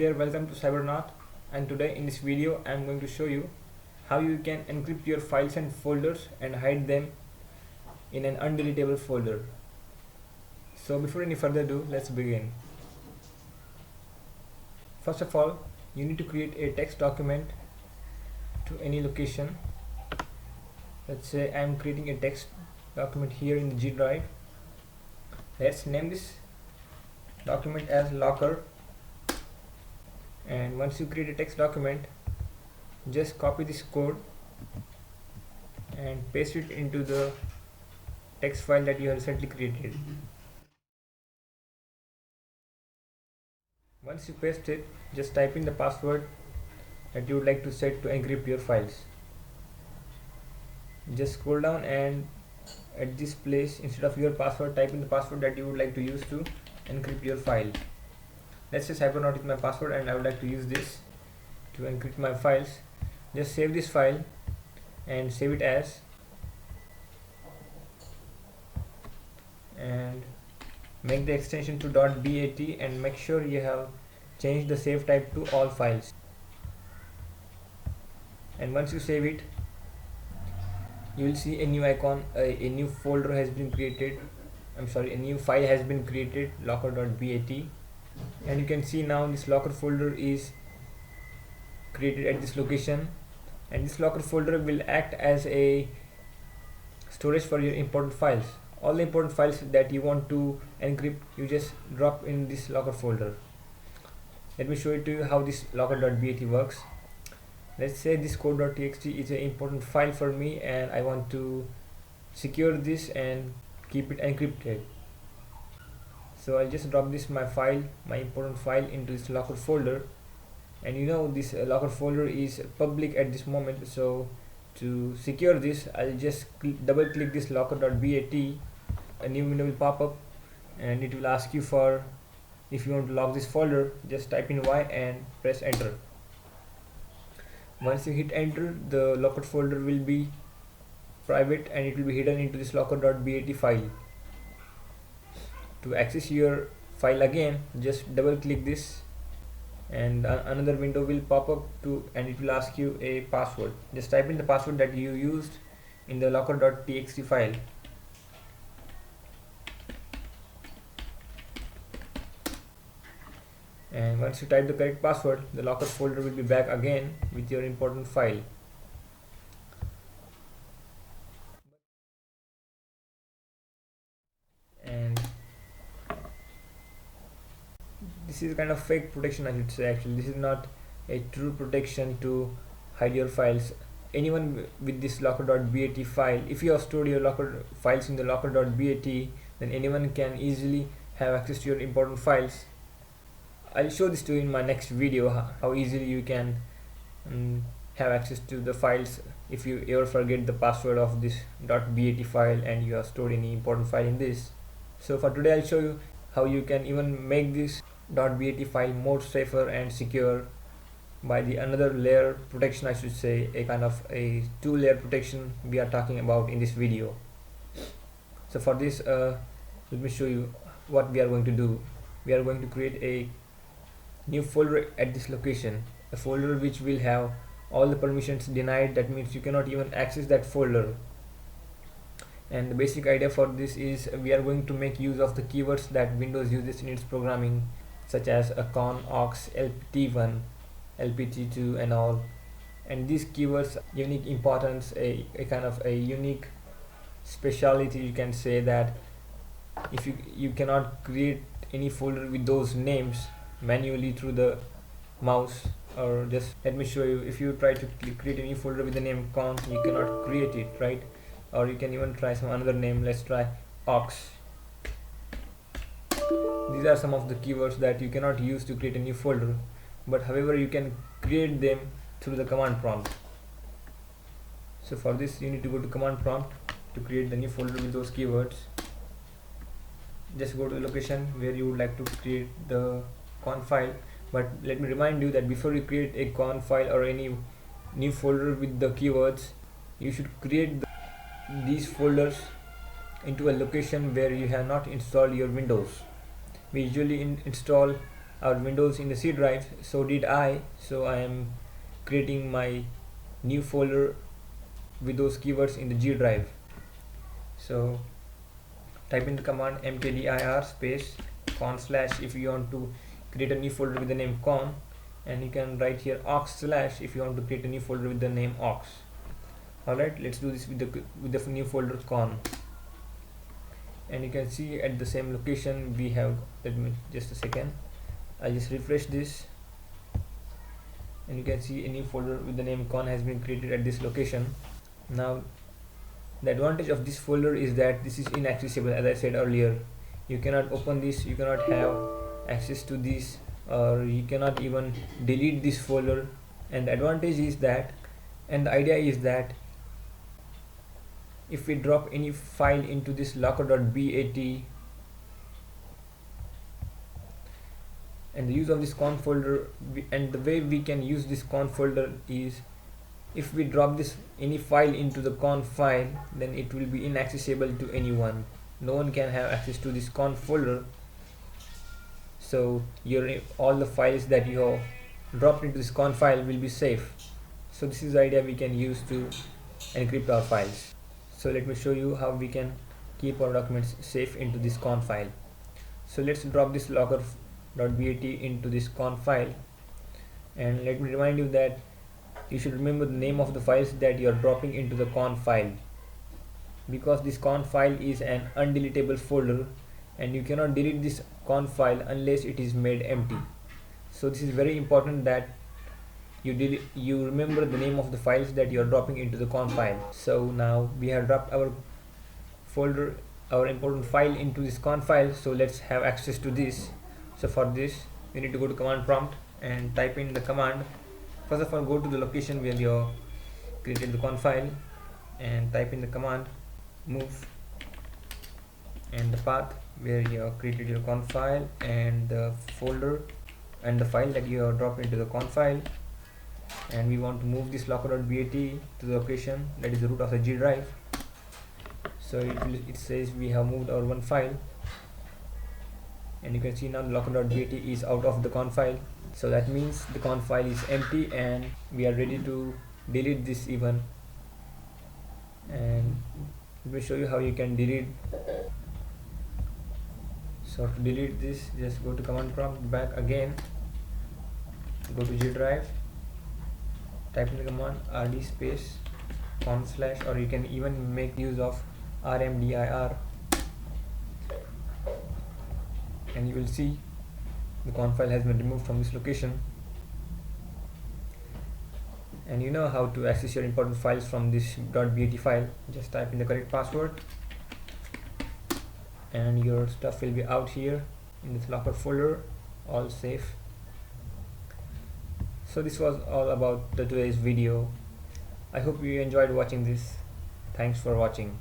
there, welcome to Cybernaut, and today in this video I am going to show you how you can encrypt your files and folders and hide them in an undeletable folder. So before any further ado, let's begin. First of all, you need to create a text document to any location. Let's say I am creating a text document here in the G drive. Let's name this document as locker. And once you create a text document, just copy this code and paste it into the text file that you have recently created. Once you paste it, just type in the password that you would like to set to encrypt your files. Just scroll down and at this place, instead of your password, type in the password that you would like to use to encrypt your file. Let's say Cybernaut is my password and I would like to use this to encrypt my files. Just save this file and save it as, and make the extension to .bat and make sure you have changed the save type to all files. And once you save it, you will see a new icon, a new folder has been created. A new file has been created, locker.bat. And you can see now this locker folder is created at this location, and this locker folder will act as a storage for your important files. All the important files that you want to encrypt, you just drop in this locker folder. Let me show it to you how this locker.bat works. Let's say this code.txt is an important file for me and I want to secure this and keep it encrypted. So I'll just drop this my important file into this locker folder, and you know this locker folder is public at this moment. So to secure this, I'll just double click this locker.bat. A new window will pop up and it will ask you for if you want to lock this folder. Just type in Y and press enter. Once you hit enter, the locker folder will be private and it will be hidden into this locker.bat file. To access your file again, just double click this and another window will pop up and it will ask you a password. Just type in the password that you used in the locker.txt file. And once you type the correct password, the locker folder will be back again with your important file. And this is kind of fake protection, I should say. Actually, this is not a true protection to hide your files. Anyone with this locker.bat file, if you have stored your locker files in the locker.bat, then anyone can easily have access to your important files. I'll show this to you in my next video, how easily you can have access to the files if you ever forget the password of this .bat file and you have stored any important file in this. So for today, I'll show you how you can even make this .bat file more safer and secure by the another layer protection, I should say, a kind of a two-layer protection we are talking about in this video. So for this, let me show you what we are going to do. We are going to create a new folder at this location, a folder which will have all the permissions denied. That means you cannot even access that folder. And the basic idea for this is we are going to make use of the keywords that Windows uses in its programming, such as con, aux, lpt1, lpt2 and all. And these keywords unique importance, a kind of a unique speciality, you can say, that if you cannot create any folder with those names manually through the mouse, or just let me show you, if you try to create a new folder with the name con, you cannot create it, right? Or you can even try some another name. Let's try aux. These are some of the keywords that you cannot use to create a new folder, but however you can create them through the command prompt. So for this, you need to go to command prompt to create the new folder with those keywords. Just go to the location where you would like to create the con file, but let me remind you that before you create a con file or any new folder with the keywords, you should create these folders into a location where you have not installed your Windows. We usually install our windows in the C drive, so did I. So I am creating my new folder with those keywords in the G drive. So type in the command mkdir space con slash if you want to create a new folder with the name con, and you can write here aux slash if you want to create a new folder with the name aux. Alright, let's do this with the new folder con, and you can see at the same location we have, let me just a second, I'll just refresh this, and you can see a new folder with the name con has been created at this location. Now the advantage of this folder is that this is inaccessible. As I said earlier, you cannot open this, you cannot have access to this, or you cannot even delete this folder. And the advantage is that, and the idea is that if we drop any file into this locker.bat, and the use of this con folder, and the way we can use this con folder is, if we drop this any file into the con file, then it will be inaccessible to anyone. No one can have access to this con folder. So all the files that you have dropped into this con file will be safe. So this is the idea we can use to encrypt our files. So let me show you how we can keep our documents safe into this con file. So let's drop this locker.bat into this con file, and let me remind you that you should remember the name of the files that you are dropping into the con file, because this con file is an undeletable folder and you cannot delete this con file unless it is made empty. So this is very important that you remember the name of the files that you are dropping into the con file. So now we have dropped our folder, our important file into this con file, so let's have access to this. So for this you need to go to command prompt and type in the command. First of all, go to the location where you created the con file and type in the command move, and the path where you have created your con file, and the folder and the file that you have dropped into the con file, and we want to move this locker.bat to the location that is the root of the G drive. So it says we have moved our one file, and you can see now the locker.bat is out of the con file. So that means the con file is empty and we are ready to delete this even. And let me show you how you can delete. So to delete this, just go to command prompt, back again, go to G drive, type in the command rd space con slash, or you can even make use of rmdir, and you will see the con file has been removed from this location. And you know how to access your important files from this .bat file. Just type in the correct password and your stuff will be out here in this locker folder, all safe. So this was all about today's video. I hope you enjoyed watching this. Thanks for watching.